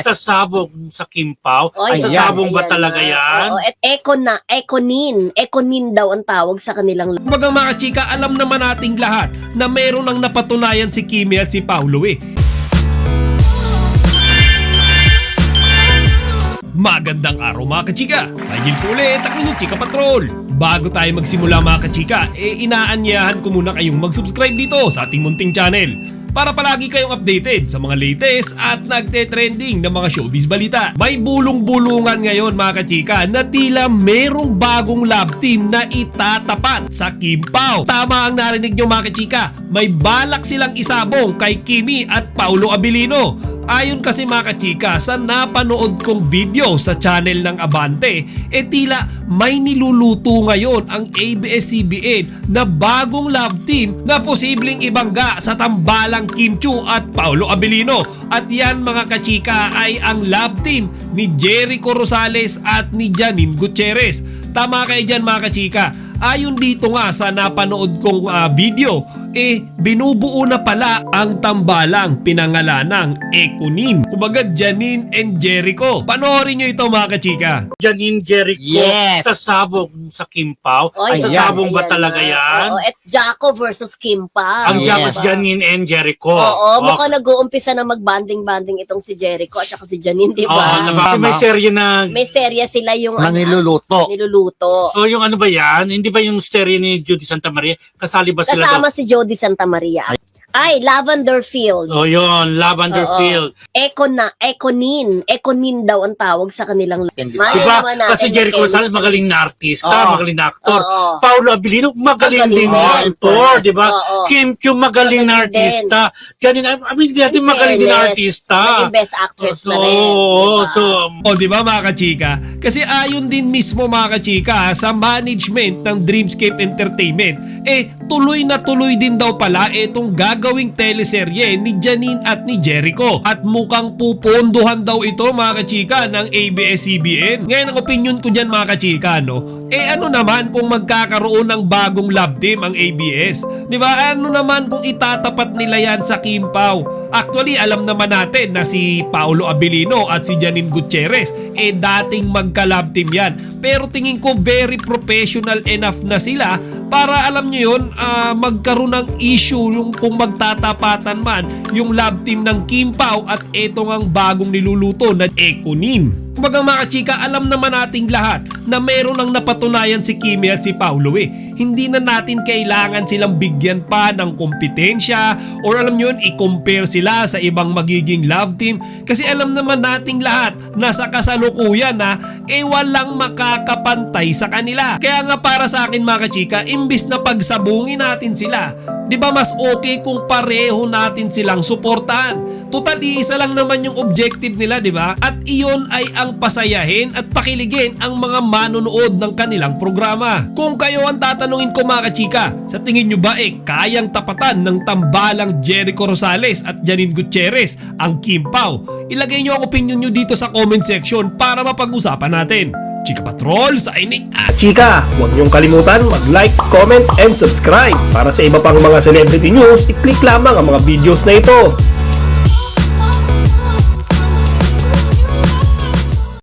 Yes. Sasabog sa Kimpaw. Ay, Sasabog ba ayan talaga na. yan? Oo, at Econin daw ang tawag sa kanilang. Kumbaga mga chika, alam naman nating lahat na meron ang napatunayan si Kimi at si Paulo eh. Magandang araw mga kachika! Pagil po ulit ang inyong Chika Patrol! Bago tayo magsimula mga kachika, inaanyayahan ko muna kayong mag-subscribe dito sa ating munting channel para palagi kayong updated sa mga latest at nagte-trending na mga showbiz balita. May bulong-bulungan ngayon mga kachika na tila merong bagong love team na itatapat sa Kimpaw. Tama ang narinig nyo mga kachika, may balak silang isabong kay Kimi at Paulo Abilino. Ayon kasi mga kachika, sa napanood kong video sa channel ng Abante, tila may niluluto ngayon ang ABS-CBN na bagong love team na posibleng ibangga sa tambalang Kim Chiu at Paulo Abilino. At yan mga kachika ay ang love team ni Jericho Rosales at ni Janine Gutierrez. Tama kayo dyan mga kachika. Ayon dito nga sa napanood kong video, binubuo na pala ang tambalang pinangalanang Econin. Kumbaga Janine and Jericho. Panoorin nyo ito mga kachika. Janine, Jericho, Yes. sasabog sa Kimpaw. Ay, Sasabog ba ayan talaga na. yan? Oo, at Jaco versus Kimpaw. Ang Yes. Jackos, Janine and Jericho. Oo, mukhang nag-uumpisa na mag-banding-banding itong si Jericho at saka si Janine, di Oo, ba? kasi may Tama. serye na... May serya sila yung Na niluluto. niluluto. O yung ano ba yan? Hindi ba yung serye ni Judy Santa Maria? Kasali ba sila Kasama si Jody Santa Maria. Ay, Lavender Fields. O yun, Lavender Oo. Field. Econin daw ang tawag sa kanilang. Hindi Malay Diba? naman natin Kasi yung Jericho chemistry. Rosales magaling na artista, Oo. magaling na aktor. Oo. Paulo Abilino magaling Magaling din na din. aktor, di ba? Oo. Kim Chiu magaling na Magaling din. artista. Janine, I mean, natin magaling din na Fairness, artista. Naging best actress na rin. Oo, diba? so O di ba mga kachika? Kasi ayon din mismo mga kachika sa management ng Dreamscape Entertainment, tuloy na tuloy din daw pala itong gagawing teleserye ni Janine at ni Jericho. At mukhang pupondohan daw ito mga kachika ng ABS-CBN. Ngayon ang opinion ko dyan mga kachika, no? Ano naman kung magkakaroon ng bagong love team ang ABS? Di ba? Ano naman kung itatapat nila yan sa Kimpaw? Actually, alam naman natin na si Paulo Abilino at si Janine Gutierrez, dating magka-love team yan. Pero tingin ko very professional enough na sila para alam nyo yun, magkaroon ng issue yung kung magtatapatan man yung love team ng Kimpaw at etong ang bagong niluluto na Econin. Kumbaga mga chika, alam naman nating lahat na meron ang napatunayan si Kimi at si Paulo Hindi na natin kailangan silang bigyan pa ng kompetensya or alam nyo yun, i-compare sila sa ibang magiging love team. Kasi alam naman nating lahat na sa kasalukuyan na walang makakapantay sa kanila. Kaya nga para sa akin mga chika, imbis na pagsabungin natin sila, di ba mas okay kung pareho natin silang suportahan? Total, iisa lang naman yung objective nila, di ba? At iyon ay ang pasayahin at pakiligin ang mga manonood ng kanilang programa. Kung kayo ang tatanungin ko mga kachika, sa tingin nyo ba kayang tapatan ng tambalang Jericho Rosales at Janine Gutierrez ang Kimpaw? Ilagay nyo ang opinion nyo dito sa comment section para mapag-usapan natin. Chika Patrol signing at chika, huwag niyong kalimutan mag-like, comment, and subscribe. Para sa iba pang mga celebrity news, i-click lamang ang mga videos na ito.